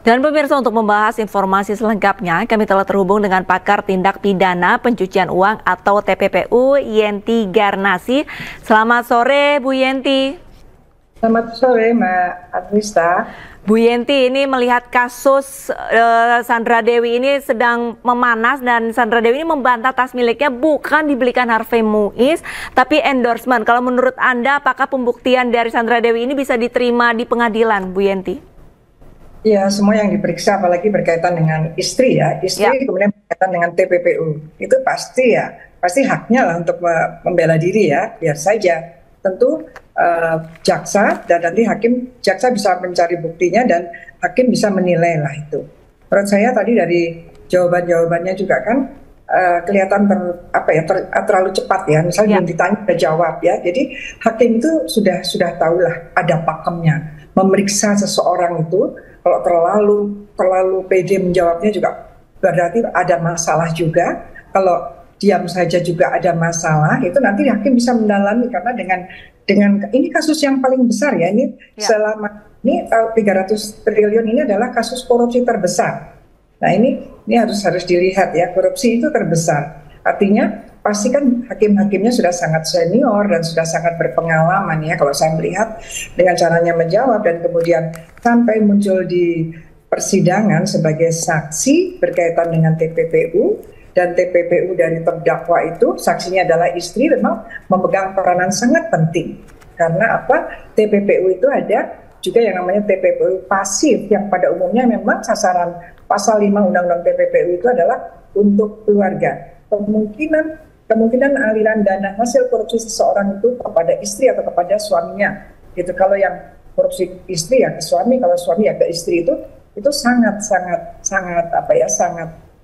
Dan pemirsa, untuk membahas informasi selengkapnya, kami telah terhubung dengan pakar tindak pidana pencucian uang atau TPPU, Yenti Garnasi. Selamat sore, Bu Yenti. Selamat sore, Mbak Adwista. Bu Yenti, ini melihat kasus Sandra Dewi ini sedang memanas dan Sandra Dewi ini membantah tas miliknya bukan dibelikan Harvey Muiz, tapi endorsement. Kalau menurut Anda, apakah pembuktian dari Sandra Dewi ini bisa diterima di pengadilan, Bu Yenti? Ya, semua yang diperiksa apalagi berkaitan dengan istri ya, kemudian berkaitan dengan TPPU, itu pasti haknya lah untuk membela diri ya, biar saja. Tentu jaksa dan nanti jaksa bisa mencari buktinya dan hakim bisa menilai lah itu. Menurut saya tadi dari jawabannya juga kan kelihatan terlalu cepat ya, misalnya belum ditanya udah jawab ya. Jadi hakim itu sudah tahu lah ada pakemnya. Memeriksa seseorang itu kalau terlalu pede menjawabnya juga berarti ada masalah juga. Kalau diam saja juga ada masalah, itu nanti hakim bisa mendalami karena dengan ini kasus yang paling besar ya, ini selama ini 300 triliun ini adalah kasus korupsi terbesar. Nah ini harus dilihat ya, korupsi itu terbesar. Artinya pasti kan hakim-hakimnya sudah sangat senior dan sudah sangat berpengalaman ya, kalau saya melihat dengan caranya menjawab dan kemudian sampai muncul di persidangan sebagai saksi berkaitan dengan TPPU, dan TPPU dari terdakwa itu saksinya adalah istri, memang memegang peranan sangat penting. Karena apa? TPPU itu ada juga yang namanya TPPU pasif yang pada umumnya memang sasaran pasal 5 Undang-Undang TPPU itu adalah untuk keluarga. Kemungkinan aliran dana hasil korupsi seseorang itu kepada istri atau kepada suaminya. Gitu. Kalau yang korupsi istri ya ke suami, kalau suami ya ke istri, itu sangat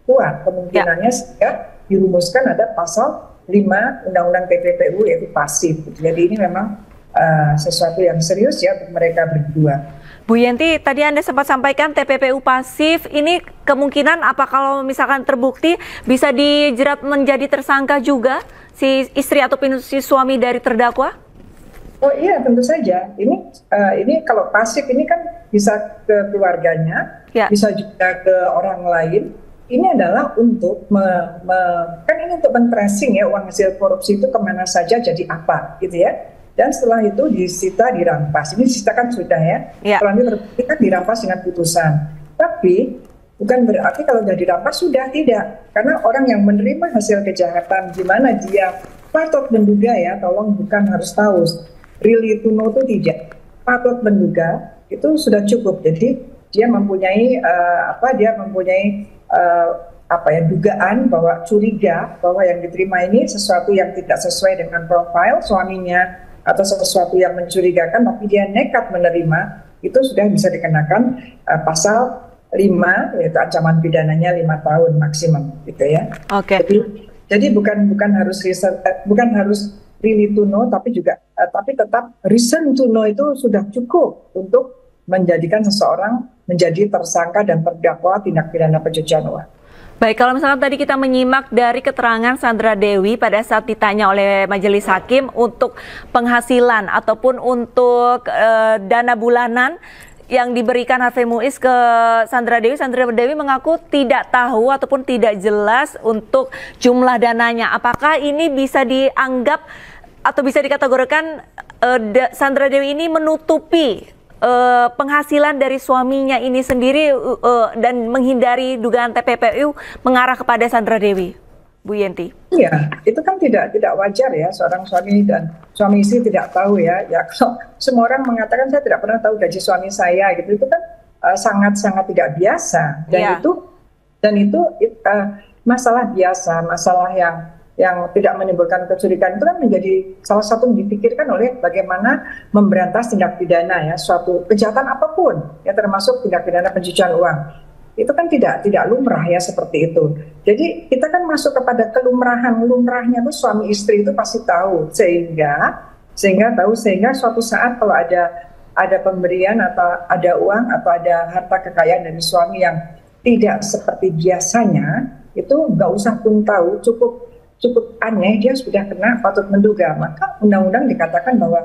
kuat kemungkinannya sehingga dirumuskan ada pasal 5 Undang-Undang TPPU yaitu pasif. Jadi ini memang sesuatu yang serius ya untuk mereka berdua. Bu Yenti, tadi Anda sempat sampaikan TPPU pasif, ini kemungkinan apa kalau misalkan terbukti bisa dijerat menjadi tersangka juga si istri ataupun si suami dari terdakwa? Oh iya, tentu saja. Ini kalau pasif ini kan bisa ke keluarganya, bisa juga ke orang lain. Ini adalah untuk kan ini untuk men-tracing ya uang hasil korupsi itu kemana saja jadi apa gitu ya. Dan setelah itu disita, dirampas. Ini disita kan sudah ya. Setelah itu terbukti kan dirampas dengan putusan. Tapi bukan berarti kalau sudah dirampas sudah, tidak. Karena orang yang menerima hasil kejahatan, gimana dia patut menduga ya, tolong bukan harus tahu. Really to know itu tidak. Patut menduga itu sudah cukup. Jadi dia mempunyai dugaan bahwa curiga bahwa yang diterima ini sesuatu yang tidak sesuai dengan profil suaminya atau sesuatu yang mencurigakan, tapi dia nekat menerima, itu sudah bisa dikenakan pasal 5 yaitu ancaman pidananya 5 tahun maksimum gitu ya. Oke. Jadi bukan harus really to know, tapi tetap reason to know itu sudah cukup untuk menjadikan seseorang menjadi tersangka dan terdakwa tindak pidana pencucian uang. Baik, kalau misalnya tadi kita menyimak dari keterangan Sandra Dewi pada saat ditanya oleh majelis hakim untuk penghasilan ataupun untuk dana bulanan yang diberikan Harvey Muiz ke Sandra Dewi mengaku tidak tahu ataupun tidak jelas untuk jumlah dananya. Apakah ini bisa dianggap atau bisa dikategorikan Sandra Dewi ini menutupi penghasilan dari suaminya ini sendiri dan menghindari dugaan TPPU mengarah kepada Sandra Dewi, Bu Yenti? Iya, itu kan tidak wajar ya, seorang suami dan suami istri tidak tahu ya. Ya kalau semua orang mengatakan saya tidak pernah tahu gaji suami saya gitu, itu kan sangat tidak biasa. Dan itu masalah biasa, masalah yang tidak menimbulkan kecurigaan itu kan menjadi salah satu yang dipikirkan oleh bagaimana memberantas tindak pidana ya, suatu kejahatan apapun ya, termasuk tindak pidana pencucian uang. Itu kan tidak lumrah ya seperti itu. Jadi kita kan masuk kepada lumrahnya tuh suami istri itu pasti tahu, sehingga suatu saat kalau ada pemberian atau ada uang atau ada harta kekayaan dari suami yang tidak seperti biasanya, itu nggak usah pun tahu, cukup aneh, dia sudah patut menduga. Maka undang-undang dikatakan bahwa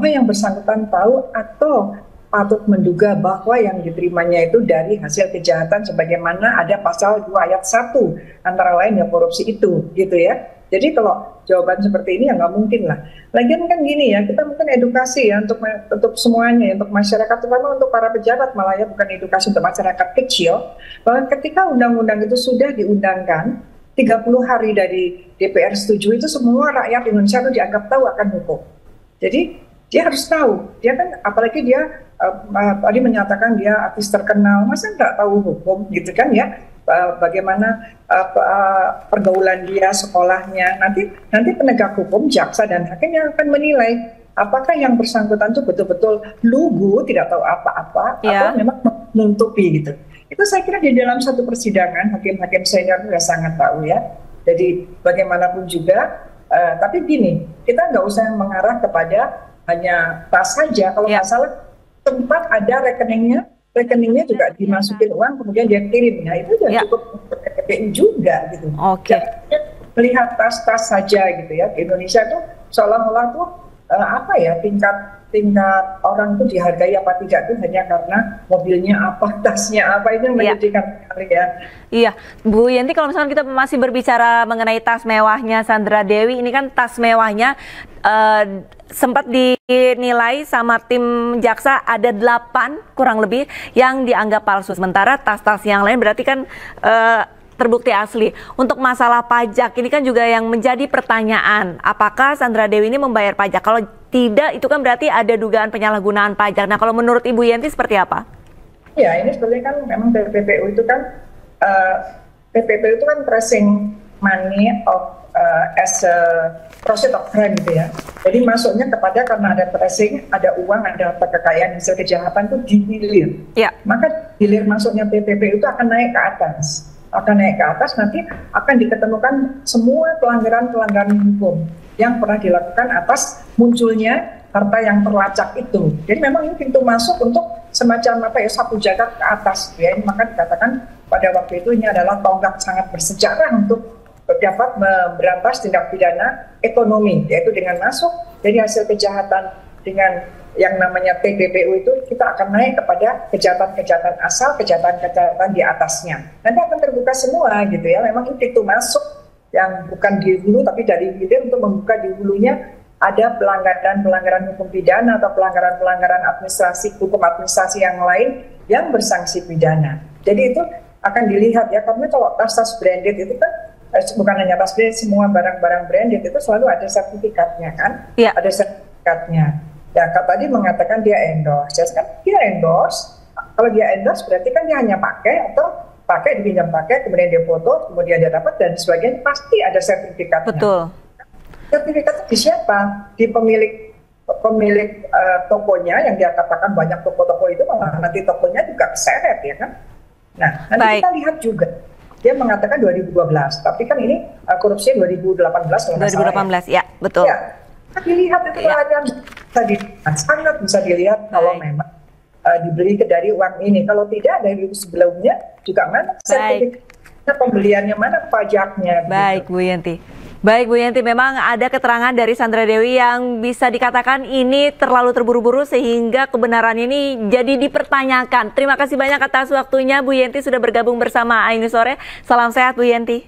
yang bersangkutan tahu atau patut menduga bahwa yang diterimanya itu dari hasil kejahatan sebagaimana ada pasal 2 ayat 1 antara lain yang korupsi itu, gitu ya. Jadi kalau jawaban seperti ini ya nggak mungkin lah. Lagian kan gini ya, kita mungkin edukasi ya untuk semuanya, untuk masyarakat, terutama untuk para pejabat malah ya, bukan edukasi untuk masyarakat kecil, bahwa ketika undang-undang itu sudah diundangkan, 30 hari dari DPR setuju itu semua rakyat Indonesia itu dianggap tahu akan hukum. Jadi dia harus tahu, dia kan apalagi dia tadi menyatakan dia artis terkenal, masa nggak tahu hukum gitu kan ya, bagaimana pergaulan dia, sekolahnya, nanti penegak hukum, jaksa dan hakim yang akan menilai apakah yang bersangkutan itu betul-betul lugu, tidak tahu apa-apa, atau memang menutupi gitu. Itu saya kira di dalam satu persidangan hakim-hakim senior sudah sangat tahu ya. Jadi bagaimanapun juga, tapi gini, kita nggak usah mengarah kepada hanya tas saja. Kalau nggak salah tempat ada rekeningnya juga dimasukin uang, kemudian dia kirim. Nah itu juga cukup PPU juga gitu. Melihat tas-tas saja gitu ya. Di Indonesia tuh seolah-olah tuh apa ya, tingkat orang itu dihargai apa tidak itu hanya karena mobilnya apa, tasnya apa, itu yang menyedihkan sekali ya. Iya, Bu Yenti, kalau misalnya kita masih berbicara mengenai tas mewahnya Sandra Dewi, ini kan tas mewahnya sempat dinilai sama tim jaksa ada 8 kurang lebih yang dianggap palsu. Sementara tas-tas yang lain berarti kan terbukti asli. Untuk masalah pajak ini kan juga yang menjadi pertanyaan, apakah Sandra Dewi ini membayar pajak? Kalau tidak, itu kan berarti ada dugaan penyalahgunaan pajak. Nah, kalau menurut Ibu Yenti seperti apa? Ya, ini sebenarnya kan memang PPPU itu kan PPPU itu kan tracing money of as a process of crime gitu ya. Jadi masuknya kepada karena ada tracing, ada uang, ada kekayaan hasil kejahatan itu dihilir. Maka hilir masuknya PPPU itu akan naik ke atas. Nanti akan diketemukan semua pelanggaran-pelanggaran hukum yang pernah dilakukan atas munculnya harta yang terlacak itu. Jadi memang ini pintu masuk untuk semacam apa ya, sapu jagat ke atas ya. Maka dikatakan pada waktu itu ini adalah tonggak sangat bersejarah untuk dapat memberantas tindak pidana ekonomi, yaitu dengan masuk dari hasil kejahatan dengan yang namanya TPPU itu kita akan naik kepada kejahatan-kejahatan asal, kejahatan-kejahatan di atasnya. Nanti akan terbuka semua gitu ya. Memang itu pintu masuk yang bukan di hulu tapi dari hilir untuk membuka di hulunya ada pelanggaran hukum pidana atau pelanggaran administrasi, hukum administrasi yang lain yang bersanksi pidana. Jadi itu akan dilihat ya, karena kalau tas-tas branded itu kan bukan hanya tas branded, semua barang-barang branded itu selalu ada sertifikatnya kan? Ada sertifikatnya. Ya, tadi mengatakan dia endorse, ya kan dia endorse. Kalau dia endorse berarti kan dia hanya pakai atau dipinjam pakai, kemudian dia foto, kemudian dia dapat dan sebagainya, pasti ada sertifikatnya. Betul. Sertifikatnya di siapa? Di pemilik tokonya yang dia katakan banyak toko-toko itu, malah nanti tokonya juga keseret ya kan. Nah, nanti kita lihat juga. Dia mengatakan 2012, tapi kan ini korupsinya 2018 kalau nggak salah. 2018, ya betul. Ya, dilihat itu sangat bisa dilihat kalau memang dibeli dari uang ini. Kalau tidak dari sebelumnya juga mana sertifikatnya, pembeliannya mana, pajaknya. Baik, Bu Yenti. Baik, Bu Yenti, memang ada keterangan dari Sandra Dewi yang bisa dikatakan ini terlalu terburu-buru sehingga kebenaran ini jadi dipertanyakan. Terima kasih banyak atas waktunya, Bu Yenti, sudah bergabung bersama Ainus Sore. Salam sehat, Bu Yenti.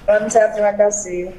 Salam sehat, terima kasih.